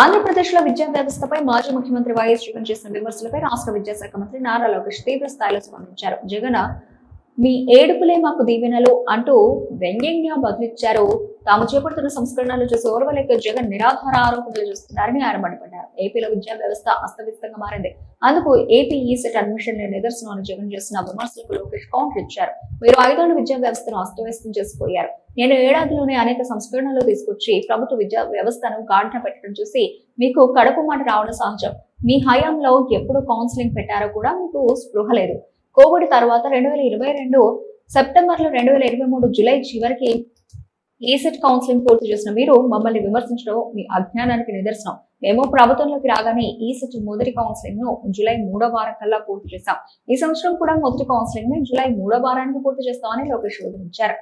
ఆంధ్రప్రదేశ్ లో విద్యా వ్యవస్థపై మాజీ ముఖ్యమంత్రి వైఎస్ జగన్ చేసిన విమర్శలపై రాష్ట్ర విద్యాశాఖ మంత్రి నారా లోకేష్ తీవ్ర స్థాయిలో స్పందించారు. జగన్ మీ ఏడుపులే మాకు దీవెనలు అంటూ వ్యంగ్యంగా బదులిచ్చారు. తాము చేపడుతున్న సంస్కరణలు చూసి ఓర్వలేక జగన్ నిరాధార ఆరోపణలు చేస్తున్నారని ఆయన మండిపడ్డారు. ఏపీలో విద్యా వ్యవస్థ అస్తవ్యస్తంగా మారింది. అందుకు ఏపీ ఈసెట్ అడ్మిషన్ నిదర్శనం అని జగన్ చేసిన విమర్శలకు లోకేష్ కౌంటర్ ఇచ్చారు. మీరు 5 ఏళ్ల విద్యా వ్యవస్థను అస్తవ్యస్తం చేసిపోయారు. నేను ఏడాదిలోనే అనేక సంస్కరణలు తీసుకొచ్చి ప్రభుత్వ విద్యా వ్యవస్థను గాడిన పెట్టడం చూసి మీకు కడుపు మాట రావడం సహజం. మీ హయాంలో ఎప్పుడు కౌన్సిలింగ్ పెట్టారో కూడా మీకు స్పృహ లేదు. కోవిడ్ తర్వాత 2022 సెప్టెంబర్లో 2023 జూలై చివరికి ఈసెట్ కౌన్సిలింగ్ పూర్తి చేసిన మీరు మమ్మల్ని విమర్శించడం మీ అజ్ఞానానికి నిదర్శనం. మేము ప్రభుత్వంలోకి రాగానే ఈసెట్ మొదటి కౌన్సిలింగ్ ను జూలై 3వ వారం కల్లా పూర్తి చేశాం. ఈ సంవత్సరం కూడా మొదటి కౌన్సిలింగ్ ని జూలై 3వ వారానికి పూర్తి చేస్తామని లోకేష్ వివరించారు.